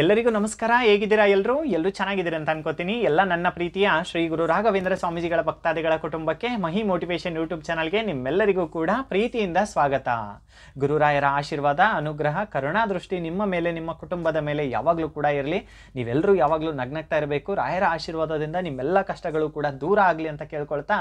ಎಲ್ಲರಿಗೂ ನಮಸ್ಕಾರ. ಹೇಗಿದ್ದೀರಾ? ಎಲ್ಲರೂ ಚೆನ್ನಾಗಿದ್ದೀರಾ ಅಂತ ಅನ್ಕೋತೀನಿ. ಎಲ್ಲ ನನ್ನ ಪ್ರೀತಿಯ ಶ್ರೀ ಗುರು ರಾಘವೇಂದ್ರ ಸ್ವಾಮೀಜಿಗಳ ಭಕ್ತಾದಿಗಳ ಕುಟುಂಬಕ್ಕೆ ಮಹಿ ಮೋಟಿವೇಶನ್ ಯೂಟ್ಯೂಬ್ ಚಾನಲ್ಗೆ ನಿಮ್ಮೆಲ್ಲರಿಗೂ ಕೂಡ ಪ್ರೀತಿಯಿಂದ ಸ್ವಾಗತ. ಗುರುರಾಯರ ಆಶೀರ್ವಾದ, ಅನುಗ್ರಹ, ಕರುಣಾ ದೃಷ್ಟಿ ನಿಮ್ಮ ಮೇಲೆ, ನಿಮ್ಮ ಕುಟುಂಬದ ಮೇಲೆ ಯಾವಾಗಲೂ ಕೂಡ ಇರಲಿ. ನೀವೆಲ್ಲರೂ ಯಾವಾಗಲೂ ನಗ್ನಗ್ತಾ ಇರಬೇಕು. ರಾಯರ ಆಶೀರ್ವಾದದಿಂದ ನಿಮ್ಮೆಲ್ಲ ಕಷ್ಟಗಳು ಕೂಡ ದೂರ ಆಗಲಿ ಅಂತ ಕೇಳ್ಕೊಳ್ತಾ,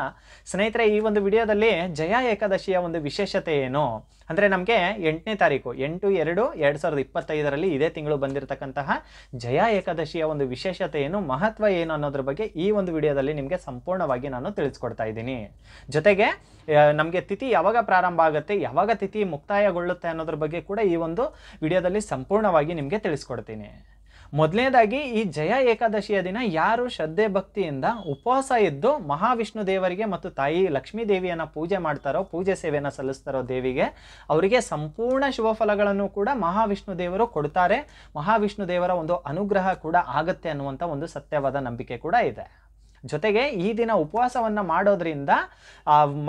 ಸ್ನೇಹಿತರೆ, ಈ ಒಂದು ವಿಡಿಯೋದಲ್ಲಿ ಜಯ ಏಕಾದಶಿಯ ಒಂದು ವಿಶೇಷತೆ ಏನು ಅಂದರೆ, ನಮಗೆ 8ನೇ ತಾರೀಕು 8/2/2025 ಇದೇ ತಿಂಗಳು ಬಂದಿರತಕ್ಕಂತಹ ಜಯ ಏಕಾದಶಿಯ ಒಂದು ವಿಶೇಷತೆ ಏನು, ಮಹತ್ವ ಏನು ಅನ್ನೋದ್ರ ಬಗ್ಗೆ ಈ ಒಂದು ವಿಡಿಯೋದಲ್ಲಿ ನಿಮಗೆ ಸಂಪೂರ್ಣವಾಗಿ ನಾನು ತಿಳಿಸ್ಕೊಡ್ತಾ ಇದ್ದೀನಿ. ಜೊತೆಗೆ ನಮಗೆ ತಿಥಿ ಯಾವಾಗ ಪ್ರಾರಂಭ ಆಗುತ್ತೆ, ಯಾವಾಗ ತಿಥಿ ಮುಕ್ತಾಯಗೊಳ್ಳುತ್ತೆ ಅನ್ನೋದ್ರ ಬಗ್ಗೆ ಕೂಡ ಈ ಒಂದು ವಿಡಿಯೋದಲ್ಲಿ ಸಂಪೂರ್ಣವಾಗಿ ನಿಮಗೆ ತಿಳಿಸ್ಕೊಡ್ತೀನಿ. ಮೊದಲನೇದಾಗಿ, ಈ ಜಯ ಏಕಾದಶಿಯ ದಿನ ಯಾರು ಶ್ರದ್ಧೆ ಭಕ್ತಿಯಿಂದ ಉಪವಾಸ ಇದ್ದು ಮಹಾವಿಷ್ಣು ದೇವರಿಗೆ ಮತ್ತು ತಾಯಿ ಲಕ್ಷ್ಮೀ ದೇವಿಯನ್ನು ಪೂಜೆ ಮಾಡ್ತಾರೋ, ಪೂಜೆ ಸೇವೆಯನ್ನು ಸಲ್ಲಿಸ್ತಾರೋ ದೇವಿಗೆ, ಅವರಿಗೆ ಸಂಪೂರ್ಣ ಶುಭ ಫಲಗಳನ್ನು ಕೂಡ ಮಹಾವಿಷ್ಣು ದೇವರು ಕೊಡ್ತಾರೆ. ಮಹಾವಿಷ್ಣು ದೇವರ ಒಂದು ಅನುಗ್ರಹ ಕೂಡ ಆಗುತ್ತೆ ಅನ್ನುವಂಥ ಒಂದು ಸತ್ಯವಾದ ನಂಬಿಕೆ ಕೂಡ ಇದೆ. ಜೊತೆಗೆ ಈ ದಿನ ಉಪವಾಸವನ್ನು ಮಾಡೋದ್ರಿಂದ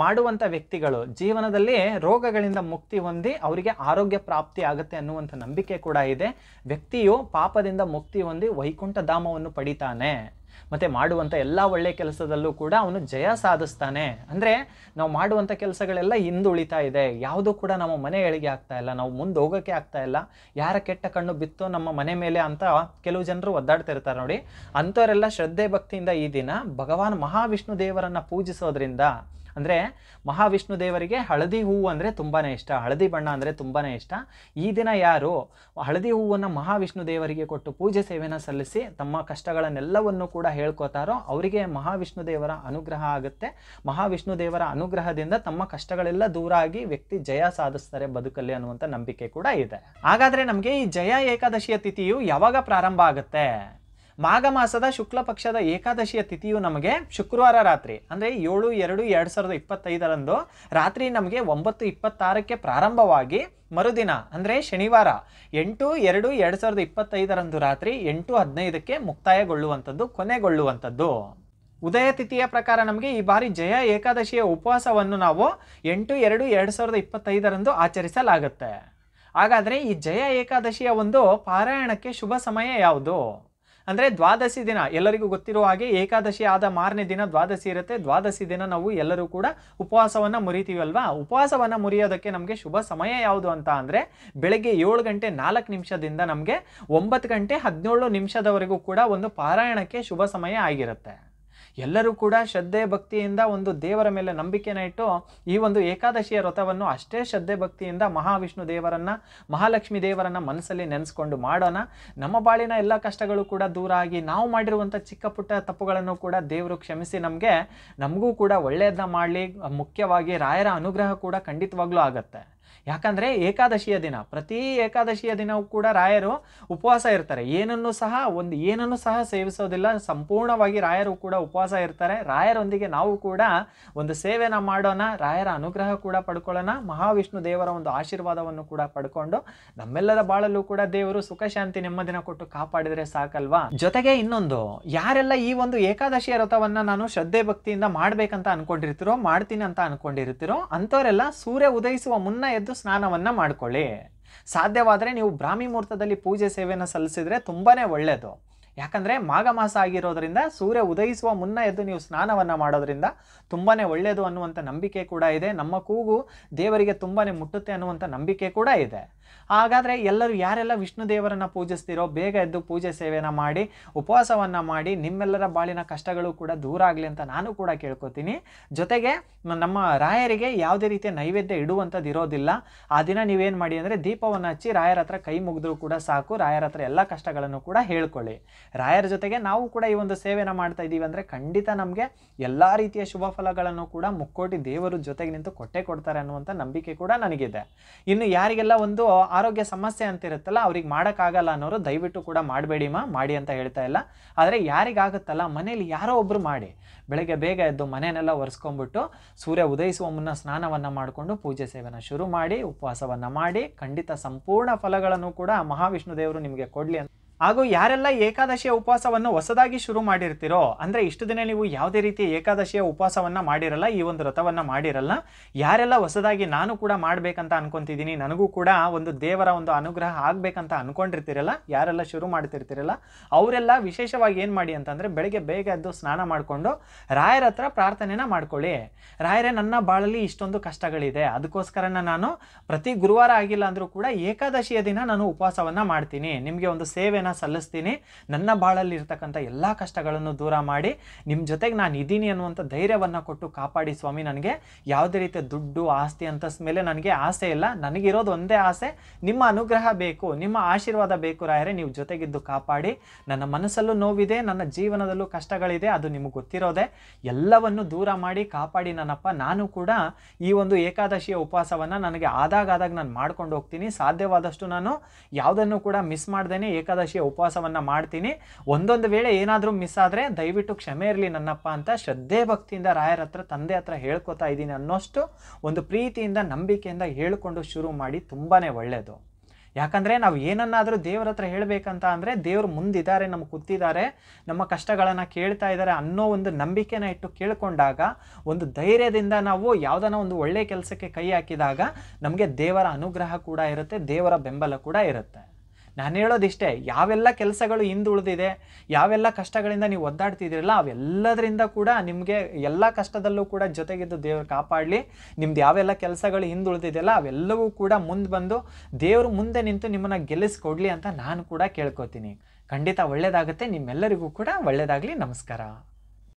ಮಾಡುವಂಥ ವ್ಯಕ್ತಿಗಳು ಜೀವನದಲ್ಲಿ ರೋಗಗಳಿಂದ ಮುಕ್ತಿ ಹೊಂದಿ ಅವರಿಗೆ ಆರೋಗ್ಯ ಪ್ರಾಪ್ತಿ ಆಗುತ್ತೆ ಅನ್ನುವಂಥ ನಂಬಿಕೆ ಕೂಡ ಇದೆ. ವ್ಯಕ್ತಿಯು ಪಾಪದಿಂದ ಮುಕ್ತಿ ಹೊಂದಿ ವೈಕುಂಠ ಧಾಮವನ್ನು ಪಡಿತಾನೆ. ಮತ್ತು ಮಾಡುವಂಥ ಎಲ್ಲ ಒಳ್ಳೆಯ ಕೆಲಸದಲ್ಲೂ ಕೂಡ ಅವನು ಜಯ ಸಾಧಿಸ್ತಾನೆ. ಅಂದರೆ ನಾವು ಮಾಡುವಂಥ ಕೆಲಸಗಳೆಲ್ಲ ಹಿಂದುಳಿತಾ ಇದೆ, ಯಾವುದೂ ಕೂಡ ನಮ್ಮ ಮನೆ ಏಳಿಗೆ ಆಗ್ತಾ ಇಲ್ಲ, ನಾವು ಮುಂದೆ ಹೋಗೋಕ್ಕೆ ಆಗ್ತಾ ಇಲ್ಲ, ಯಾರ ಕೆಟ್ಟ ಕಣ್ಣು ಬಿತ್ತೋ ನಮ್ಮ ಮನೆ ಮೇಲೆ ಅಂತ ಕೆಲವು ಜನರು ಒದ್ದಾಡ್ತಿರ್ತಾರೆ ನೋಡಿ. ಅಂಥವರೆಲ್ಲ ಶ್ರದ್ಧೆ ಭಕ್ತಿಯಿಂದ ಈ ದಿನ ಭಗವಾನ್ ಮಹಾವಿಷ್ಣು ದೇವರನ್ನು ಪೂಜಿಸೋದ್ರಿಂದ, ಅಂದರೆ ಮಹಾವಿಷ್ಣು ದೇವರಿಗೆ ಹಳದಿ ಹೂವು ಅಂದರೆ ತುಂಬಾ ಇಷ್ಟ, ಹಳದಿ ಬಣ್ಣ ಅಂದರೆ ತುಂಬಾ ಇಷ್ಟ. ಈ ದಿನ ಯಾರು ಹಳದಿ ಹೂವನ್ನು ಮಹಾವಿಷ್ಣು ದೇವರಿಗೆ ಕೊಟ್ಟು ಪೂಜೆ ಸೇವೆಯನ್ನು ಸಲ್ಲಿಸಿ ತಮ್ಮ ಕಷ್ಟಗಳನ್ನೆಲ್ಲವನ್ನು ಕೂಡ ಹೇಳ್ಕೋತಾರೋ ಅವರಿಗೆ ಮಹಾವಿಷ್ಣು ದೇವರ ಅನುಗ್ರಹ ಆಗುತ್ತೆ. ಮಹಾವಿಷ್ಣು ದೇವರ ಅನುಗ್ರಹದಿಂದ ತಮ್ಮ ಕಷ್ಟಗಳೆಲ್ಲ ದೂರ ಆಗಿ ವ್ಯಕ್ತಿ ಜಯ ಸಾಧಿಸ್ತಾರೆ ಬದುಕಲ್ಲಿ ಅನ್ನುವಂಥ ನಂಬಿಕೆ ಕೂಡ ಇದೆ. ಹಾಗಾದರೆ ನಮಗೆ ಈ ಜಯ ಏಕಾದಶಿಯ ತಿಥಿಯು ಯಾವಾಗ ಪ್ರಾರಂಭ ಆಗುತ್ತೆ? ಮಾಘ ಮಾಸದ ಶುಕ್ಲ ಪಕ್ಷದ ಏಕಾದಶಿಯ ತಿಥಿಯು ನಮಗೆ ಶುಕ್ರವಾರ ರಾತ್ರಿ, ಅಂದರೆ 7/2/2025 ರಾತ್ರಿ ನಮಗೆ 9:26 ಪ್ರಾರಂಭವಾಗಿ ಮರುದಿನ ಅಂದರೆ ಶನಿವಾರ 8/2/2025 ರಾತ್ರಿ 8:15 ಮುಕ್ತಾಯಗೊಳ್ಳುವಂಥದ್ದು, ಕೊನೆಗೊಳ್ಳುವಂಥದ್ದು. ಉದಯ ತಿಥಿಯ ಪ್ರಕಾರ ನಮಗೆ ಈ ಬಾರಿ ಜಯ ಏಕಾದಶಿಯ ಉಪವಾಸವನ್ನು ನಾವು 8/2/2025 ಆಚರಿಸಲಾಗುತ್ತೆ. ಹಾಗಾದರೆ ಈ ಜಯ ಏಕಾದಶಿಯ ಒಂದು ಪಾರಾಯಣಕ್ಕೆ ಶುಭ ಸಮಯ ಯಾವುದು ಅಂದರೆ, ದ್ವಾದಶಿ ದಿನ. ಎಲ್ಲರಿಗೂ ಗೊತ್ತಿರುವ ಹಾಗೆ ಏಕಾದಶಿ ಆದ ಮಾರನೇ ದಿನ ದ್ವಾದಶಿ ಇರುತ್ತೆ. ದ್ವಾದಶಿ ದಿನ ನಾವು ಎಲ್ಲರೂ ಕೂಡ ಉಪವಾಸವನ್ನು ಮುರಿತೀವಲ್ವಾ. ಉಪವಾಸವನ್ನು ಮುರಿಯೋದಕ್ಕೆ ನಮಗೆ ಶುಭ ಸಮಯ ಯಾವುದು ಅಂತ ಅಂದರೆ, ಬೆಳಗ್ಗೆ 7:04 ನಮಗೆ 9:17 ಕೂಡ ಒಂದು ಪಾರಾಯಣಕ್ಕೆ ಶುಭ ಸಮಯ ಆಗಿರುತ್ತೆ. ಎಲ್ಲರೂ ಕೂಡ ಶ್ರದ್ಧೆ ಭಕ್ತಿಯಿಂದ ಒಂದು ದೇವರ ಮೇಲೆ ನಂಬಿಕೆನ ಇಟ್ಟು ಈ ಒಂದು ಏಕಾದಶಿಯ ವ್ರತವನ್ನು ಅಷ್ಟೇ ಶ್ರದ್ಧೆ ಭಕ್ತಿಯಿಂದ ಮಹಾವಿಷ್ಣು ದೇವರನ್ನು, ಮಹಾಲಕ್ಷ್ಮಿ ದೇವರನ್ನು ಮನಸ್ಸಲ್ಲಿ ನೆನೆಸ್ಕೊಂಡು ಮಾಡೋಣ. ನಮ್ಮ ಬಾಳಿನ ಎಲ್ಲ ಕಷ್ಟಗಳು ಕೂಡ ದೂರ ಆಗಿ ನಾವು ಮಾಡಿರುವಂಥ ಚಿಕ್ಕ ಪುಟ್ಟ ತಪ್ಪುಗಳನ್ನು ಕೂಡ ದೇವರು ಕ್ಷಮಿಸಿ ನಮಗೂ ಕೂಡ ಒಳ್ಳೆಯದನ್ನ ಮಾಡಲಿ. ಮುಖ್ಯವಾಗಿ ರಾಯರ ಅನುಗ್ರಹ ಕೂಡ ಖಂಡಿತವಾಗ್ಲೂ ಆಗತ್ತೆ. ಯಾಕಂದರೆ ಏಕಾದಶಿಯ ದಿನ, ಪ್ರತಿ ಏಕಾದಶಿಯ ದಿನವೂ ಕೂಡ ರಾಯರು ಉಪವಾಸ ಇರ್ತಾರೆ. ಏನನ್ನು ಸಹ ಸೇವಿಸೋದಿಲ್ಲ. ಸಂಪೂರ್ಣವಾಗಿ ರಾಯರು ಕೂಡ ಉಪವಾಸ ಇರ್ತಾರೆ. ರಾಯರೊಂದಿಗೆ ನಾವು ಕೂಡ ಒಂದು ಸೇವೆನ ಮಾಡೋಣ, ರಾಯರ ಅನುಗ್ರಹ ಕೂಡ ಪಡ್ಕೊಳ್ಳೋಣ, ಮಹಾವಿಷ್ಣು ದೇವರ ಒಂದು ಆಶೀರ್ವಾದವನ್ನು ಕೂಡ ಪಡ್ಕೊಂಡು ನಮ್ಮೆಲ್ಲರ ಬಾಳಲ್ಲೂ ಕೂಡ ದೇವರು ಸುಖ ಶಾಂತಿ ನೆಮ್ಮದಿನ ಕೊಟ್ಟು ಕಾಪಾಡಿದರೆ ಸಾಕಲ್ವಾ. ಜೊತೆಗೆ ಇನ್ನೊಂದು, ಯಾರೆಲ್ಲ ಈ ಒಂದು ಏಕಾದಶಿಯ ವ್ರತವನ್ನು ನಾನು ಶ್ರದ್ಧೆ ಭಕ್ತಿಯಿಂದ ಮಾಡ್ಬೇಕಂತ ಅನ್ಕೊಂಡಿರ್ತೀರೋ, ಮಾಡ್ತೀನಿ ಅಂತ ಅನ್ಕೊಂಡಿರ್ತೀರೋ, ಅಂಥವರೆಲ್ಲ ಸೂರ್ಯ ಉದಯಿಸುವ ಮುನ್ನ ಎದ್ದು ಸ್ನಾನವನ್ನ ಮಾಡ್ಕೊಳ್ಳಿ. ಸಾಧ್ಯವಾದರೆ ನೀವು ಬ್ರಾಹ್ಮಿ ಮುಹೂರ್ತದಲ್ಲಿ ಪೂಜೆ ಸೇವೆಯನ್ನು ಸಲ್ಲಿಸಿದ್ರೆ ತುಂಬಾನೇ ಒಳ್ಳೆಯದು. ಯಾಕಂದರೆ ಮಾಘ ಮಾಸ ಆಗಿರೋದ್ರಿಂದ ಸೂರ್ಯ ಉದಯಿಸುವ ಮುನ್ನ ಎದ್ದು ನೀವು ಸ್ನಾನವನ್ನು ಮಾಡೋದ್ರಿಂದ ತುಂಬಾ ಒಳ್ಳೆಯದು ಅನ್ನುವಂಥ ನಂಬಿಕೆ ಕೂಡ ಇದೆ. ನಮ್ಮ ಕೂಗು ದೇವರಿಗೆ ತುಂಬಾ ಮುಟ್ಟುತ್ತೆ ಅನ್ನುವಂಥ ನಂಬಿಕೆ ಕೂಡ ಇದೆ. ಹಾಗಾದರೆ ಎಲ್ಲರೂ ಯಾರೆಲ್ಲ ವಿಷ್ಣು ದೇವರನ್ನು ಪೂಜಿಸ್ತೀರೋ ಬೇಗ ಎದ್ದು ಪೂಜೆ ಸೇವೆಯನ್ನು ಮಾಡಿ, ಉಪವಾಸವನ್ನು ಮಾಡಿ, ನಿಮ್ಮೆಲ್ಲರ ಬಾಳಿನ ಕಷ್ಟಗಳು ಕೂಡ ದೂರ ಆಗಲಿ ಅಂತ ನಾನು ಕೂಡ ಕೇಳ್ಕೊತೀನಿ. ಜೊತೆಗೆ ನಮ್ಮ ರಾಯರಿಗೆ ಯಾವುದೇ ರೀತಿಯ ನೈವೇದ್ಯ ಇಡುವಂಥದ್ದು ಇರೋದಿಲ್ಲ. ಆ ದಿನ ನೀವೇನು ಮಾಡಿ ಅಂದರೆ, ದೀಪವನ್ನು ಹಚ್ಚಿ ರಾಯರ ಹತ್ರ ಕೈ ಮುಗಿದ್ರೂ ಕೂಡ ಸಾಕು. ರಾಯರ ಹತ್ರ ಎಲ್ಲ ಕಷ್ಟಗಳನ್ನು ಕೂಡ ಹೇಳ್ಕೊಳ್ಳಿ. ರಾಯರ ಜೊತೆಗೆ ನಾವು ಕೂಡ ಈ ಒಂದು ಸೇವೆನ ಮಾಡ್ತಾ ಇದ್ದೀವಿ ಅಂದರೆ ಖಂಡಿತ ನಮಗೆ ಎಲ್ಲ ರೀತಿಯ ಶುಭ ಫಲಗಳನ್ನು ಕೂಡ ಮುಕ್ಕೋಟಿ ದೇವರು ಜೊತೆಗೆ ನಿಂತು ಕೊಡ್ತಾರೆ ಅನ್ನುವಂಥ ನಂಬಿಕೆ ಕೂಡ ನನಗಿದೆ. ಇನ್ನು ಯಾರಿಗೆಲ್ಲ ಒಂದು ಆರೋಗ್ಯ ಸಮಸ್ಯೆ ಅಂತ ಇರುತ್ತಲ್ಲ, ಅವ್ರಿಗೆ ಮಾಡೋಕ್ಕಾಗಲ್ಲ ಅನ್ನೋರು ದಯವಿಟ್ಟು ಕೂಡ ಮಾಡಬೇಡಿ ಮಾಡಿ ಅಂತ ಹೇಳ್ತಾ ಇಲ್ಲ. ಆದರೆ ಯಾರಿಗಾಗುತ್ತಲ್ಲ, ಮನೇಲಿ ಯಾರೋ ಒಬ್ಬರು ಮಾಡಿ, ಬೆಳಗ್ಗೆ ಬೇಗ ಎದ್ದು ಮನೆಯನ್ನೆಲ್ಲ ಒರೆಸ್ಕೊಂಡ್ಬಿಟ್ಟು ಸೂರ್ಯ ಉದಯಿಸುವ ಮುನ್ನ ಸ್ನಾನವನ್ನು ಮಾಡಿಕೊಂಡು ಪೂಜೆ ಸೇವೆನ ಶುರು ಮಾಡಿ ಉಪವಾಸವನ್ನು ಮಾಡಿ ಖಂಡಿತ ಸಂಪೂರ್ಣ ಫಲಗಳನ್ನು ಕೂಡ ಮಹಾವಿಷ್ಣು ದೇವರು ನಿಮಗೆ ಕೊಡಲಿ ಅಂತ ಹಾಗೂ ಯಾರೆಲ್ಲ ಏಕಾದಶಿಯ ಉಪವಾಸವನ್ನು ಹೊಸದಾಗಿ ಶುರು ಮಾಡಿರ್ತೀರೋ, ಅಂದರೆ ಇಷ್ಟು ದಿನ ನೀವು ಯಾವುದೇ ರೀತಿ ಏಕಾದಶಿಯ ಉಪವಾಸವನ್ನು ಮಾಡಿರಲ್ಲ, ಈ ಒಂದು ವ್ರತವನ್ನು ಮಾಡಿರಲ್ಲ, ಯಾರೆಲ್ಲ ಹೊಸದಾಗಿ ನಾನು ಕೂಡ ಮಾಡಬೇಕಂತ ಅನ್ಕೊತಿದ್ದೀನಿ, ನನಗೂ ಕೂಡ ಒಂದು ದೇವರ ಒಂದು ಅನುಗ್ರಹ ಆಗಬೇಕಂತ ಅನ್ಕೊಂಡಿರ್ತೀರಲ್ಲ, ಯಾರೆಲ್ಲ ಶುರು ಮಾಡ್ತಿರ್ತೀರಲ್ಲ, ಅವರೆಲ್ಲ ವಿಶೇಷವಾಗಿ ಏನು ಮಾಡಿ ಅಂತಂದರೆ ಬೆಳಗ್ಗೆ ಬೇಗ ಎದ್ದು ಸ್ನಾನ ಮಾಡಿಕೊಂಡು ರಾಯರ ಹತ್ರ ಪ್ರಾರ್ಥನೆನ ಮಾಡ್ಕೊಳ್ಳಿ. ರಾಯರೇ, ನನ್ನ ಬಾಳಲ್ಲಿ ಇಷ್ಟೊಂದು ಕಷ್ಟಗಳಿದೆ, ಅದಕ್ಕೋಸ್ಕರ ನಾನು ಪ್ರತಿ ಗುರುವಾರ ಆಗಿಲ್ಲ ಅಂದರೂ ಕೂಡ ಏಕಾದಶಿಯ ದಿನ ನಾನು ಉಪವಾಸವನ್ನು ಮಾಡ್ತೀನಿ, ನಿಮಗೆ ಒಂದು ಸೇವೆನ ಸಲ್ಲಿಸ್ತೀನಿ, ನನ್ನ ಬಾಳಲ್ಲಿ ಇರ್ತಕ್ಕಂಥ ಎಲ್ಲ ಕಷ್ಟಗಳನ್ನು ದೂರ ಮಾಡಿ ನಿಮ್ಮ ಜೊತೆಗೆ ನಾನು ಇದ್ದೀನಿ ಅನ್ನುವಂಥ ಧೈರ್ಯವನ್ನು ಕೊಟ್ಟು ಕಾಪಾಡಿ ಸ್ವಾಮಿ. ನನಗೆ ಯಾವುದೇ ರೀತಿಯ ದುಡ್ಡು ಆಸ್ತಿ ಅಂತಸ್ ಮೇಲೆ ನನಗೆ ಆಸೆ ಇಲ್ಲ, ನನಗಿರೋದು ಒಂದೇ ಆಸೆ, ನಿಮ್ಮ ಅನುಗ್ರಹ ಬೇಕು, ನಿಮ್ಮ ಆಶೀರ್ವಾದ ಬೇಕು ರಾಯರೇ, ನೀವು ಜೊತೆಗಿದ್ದು ಕಾಪಾಡಿ. ನನ್ನ ಮನಸ್ಸಲ್ಲೂ ನೋವಿದೆ, ನನ್ನ ಜೀವನದಲ್ಲೂ ಕಷ್ಟಗಳಿದೆ, ಅದು ನಿಮಗೆ ಗೊತ್ತಿರೋದೆ, ಎಲ್ಲವನ್ನು ದೂರ ಮಾಡಿ ಕಾಪಾಡಿ ನನ್ನಪ್ಪ. ನಾನು ಕೂಡ ಈ ಒಂದು ಏಕಾದಶಿಯ ಉಪವಾಸವನ್ನು ನನಗೆ ಆದಾಗ ನಾನು ಮಾಡ್ಕೊಂಡು ಹೋಗ್ತೀನಿ, ಸಾಧ್ಯವಾದಷ್ಟು ನಾನು ಯಾವುದನ್ನು ಕೂಡ ಮಿಸ್ ಮಾಡ್ದೇನೆ ಏಕಾದಶಿಯ ಉಪವಾಸವನ್ನು ಮಾಡ್ತೀನಿ. ಒಂದೊಂದು ವೇಳೆ ಏನಾದರೂ ಮಿಸ್ ಆದರೆ ದಯವಿಟ್ಟು ಕ್ಷಮೆ ಇರಲಿ ನನ್ನಪ್ಪ ಅಂತ ಶ್ರದ್ಧೆ ಭಕ್ತಿಯಿಂದ ರಾಯರ ಹತ್ರ, ತಂದೆ ಹತ್ರ ಹೇಳ್ಕೊತಾ ಇದ್ದೀನಿ ಅನ್ನೋಷ್ಟು ಒಂದು ಪ್ರೀತಿಯಿಂದ ನಂಬಿಕೆಯಿಂದ ಹೇಳ್ಕೊಂಡು ಶುರು ಮಾಡಿ. ತುಂಬಾ ಒಳ್ಳೆಯದು. ಯಾಕಂದರೆ ನಾವು ಏನನ್ನಾದರೂ ದೇವರ ಹತ್ರ ಹೇಳಬೇಕಂತ ಅಂದರೆ ದೇವರು ಮುಂದಿದ್ದಾರೆ, ನಮಗೆ ಕೂತಿದ್ದಾರೆ, ನಮ್ಮ ಕಷ್ಟಗಳನ್ನು ಕೇಳ್ತಾ ಇದ್ದಾರೆ ಅನ್ನೋ ಒಂದು ನಂಬಿಕೆನ ಇಟ್ಟು ಕೇಳಿಕೊಂಡಾಗ, ಒಂದು ಧೈರ್ಯದಿಂದ ನಾವು ಯಾವುದನ್ನ ಒಂದು ಒಳ್ಳೆಯ ಕೆಲಸಕ್ಕೆ ಕೈ ಹಾಕಿದಾಗ ನಮಗೆ ದೇವರ ಅನುಗ್ರಹ ಕೂಡ ಇರುತ್ತೆ, ದೇವರ ಬೆಂಬಲ ಕೂಡ ಇರುತ್ತೆ. ನಾನು ಹೇಳೋದಿಷ್ಟೇ, ಯಾವೆಲ್ಲ ಕೆಲಸಗಳು ಹಿಂದುಳಿದಿದೆ, ಯಾವೆಲ್ಲ ಕಷ್ಟಗಳಿಂದ ನೀವು ಒದ್ದಾಡ್ತಿದ್ದೀರಲ್ಲ, ಅವೆಲ್ಲದರಿಂದ ಕೂಡ ನಿಮಗೆ ಎಲ್ಲ ಕಷ್ಟದಲ್ಲೂ ಕೂಡ ಜೊತೆಗಿದ್ದು ದೇವರು ಕಾಪಾಡಲಿ. ನಿಮ್ದು ಯಾವೆಲ್ಲ ಕೆಲಸಗಳು ಹಿಂದುಳಿದಿದೆಯಲ್ಲ ಅವೆಲ್ಲವೂ ಕೂಡ ಮುಂದೆ ಬಂದು ದೇವರು ಮುಂದೆ ನಿಂತು ನಿಮ್ಮನ್ನು ಗೆಲ್ಲಿಸ್ಕೊಡ್ಲಿ ಅಂತ ನಾನು ಕೂಡ ಕೇಳ್ಕೊತೀನಿ. ಖಂಡಿತ ಒಳ್ಳೆಯದಾಗುತ್ತೆ, ನಿಮ್ಮೆಲ್ಲರಿಗೂ ಕೂಡ ಒಳ್ಳೆಯದಾಗಲಿ. ನಮಸ್ಕಾರ.